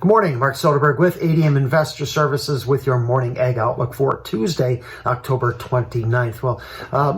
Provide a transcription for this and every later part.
Morning, Mark Soderberg with ADM Investor Services with your morning ag outlook for Tuesday, October 29th. Well,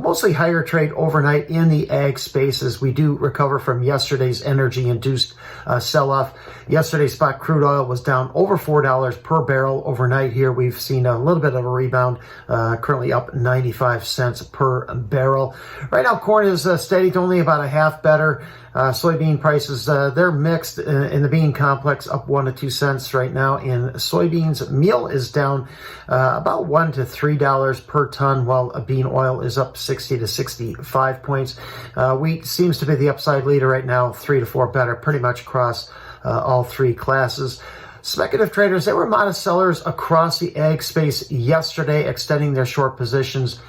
mostly higher trade overnight in the ag space as we do recover from yesterday's energy-induced sell-off. Yesterday's spot crude oil was down over $4 per barrel overnight here. We've seen a little bit of a rebound, currently up 95 cents per barrel. Right now, corn is steady to only about a half better. Soybean prices, they're mixed in the bean complex, up 1 to 2 cents right now in soybeans. Meal is down about $1 to $3 per ton, while bean oil is up 60 to 65 points. Wheat seems to be the upside leader right now, 3 to 4 better, pretty much across all three classes. Speculative traders, they were modest sellers across the ag space yesterday, extending their short positions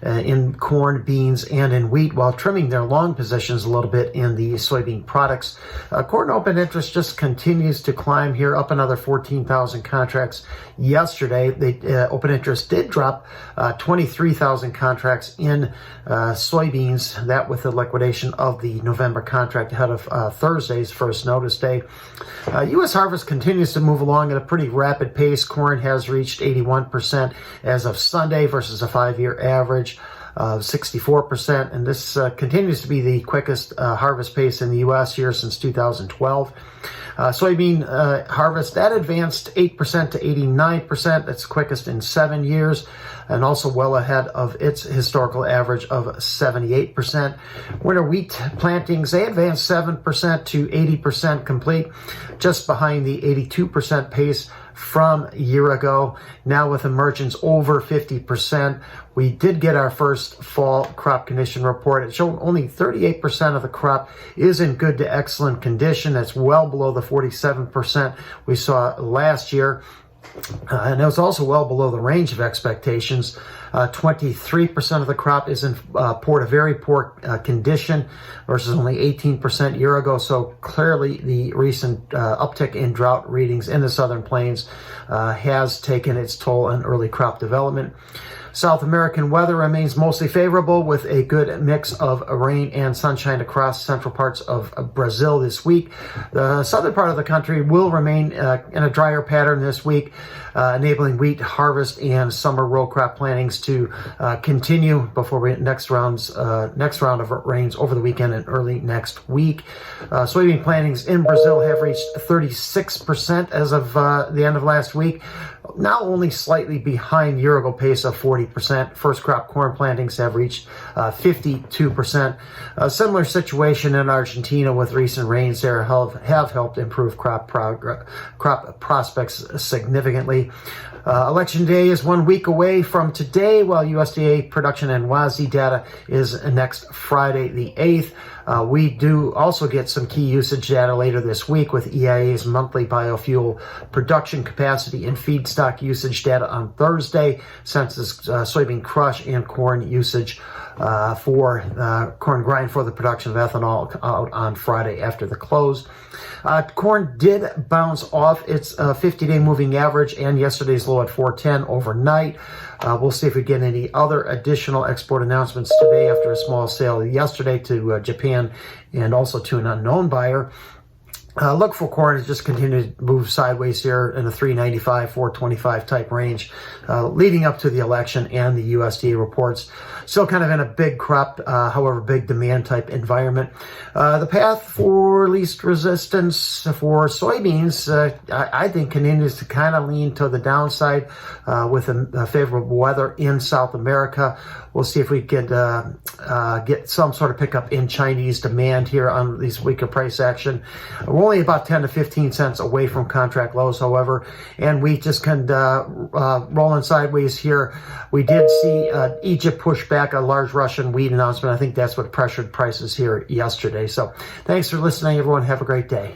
in corn, beans, and in wheat, while trimming their long positions a little bit in the soybean products. Corn open interest just continues to climb here, up another 14,000 contracts yesterday. The open interest did drop 23,000 contracts in soybeans, that with the liquidation of the November contract ahead of Thursday's first notice day. U.S. harvest continues to move along at a pretty rapid pace. Corn has reached 81% as of Sunday versus a 5-year average of 64%, and this continues to be the quickest harvest pace in the U.S. here since 2012. Soybean harvest, that advanced 8% to 89%. That's quickest in 7 years, and also well ahead of its historical average of 78%. Winter wheat plantings, they advanced 7% to 80% complete, just behind the 82% pace from a year ago. Now with emergence over 50%. We did get our first fall crop condition report. It showed only 38% of the crop is in good to excellent condition. That's well below the 47% we saw last year. And it was also well below the range of expectations. 23% of the crop is in very poor condition versus only 18% a year ago. So clearly the recent uptick in drought readings in the Southern Plains has taken its toll on early crop development. South American weather remains mostly favorable with a good mix of rain and sunshine across central parts of Brazil this week. The southern part of the country will remain in a drier pattern this week, enabling wheat harvest and summer row crop plantings to continue before next round of rains over the weekend and early next week. Soybean plantings in Brazil have reached 36% as of the end of last week, now only slightly behind year-ago pace of 40%. First crop corn plantings have reached 52%. A similar situation in Argentina with recent rains there have helped improve crop prospects significantly. Election day is 1 week away from today, while USDA production and WASDE data is next Friday, the 8th. We do also get some key usage data later this week with EIA's monthly biofuel production capacity and feedstock usage data on Thursday, census soybean crush and corn usage for corn grind for the production of ethanol out on Friday after the close. Corn did bounce off its 50-day moving average and yesterday's low at 410 overnight. We'll see if we get any other additional export announcements today after a small sale yesterday to Japan and also to an unknown buyer. Look for corn to just continue to move sideways here in the 395, 425 type range, leading up to the election and the USDA reports. Still kind of in a big crop, however, big demand type environment. The path for least resistance for soybeans, I think, continues to kind of lean to the downside with a favorable weather in South America. We'll see if we can get some sort of pickup in Chinese demand here on these weaker price action. We're only about 10 to 15 cents away from contract lows, however, and we just kind of rolling sideways here. We did see Egypt push back a large Russian wheat announcement. I think that's what pressured prices here yesterday. So thanks for listening, everyone. Have a great day.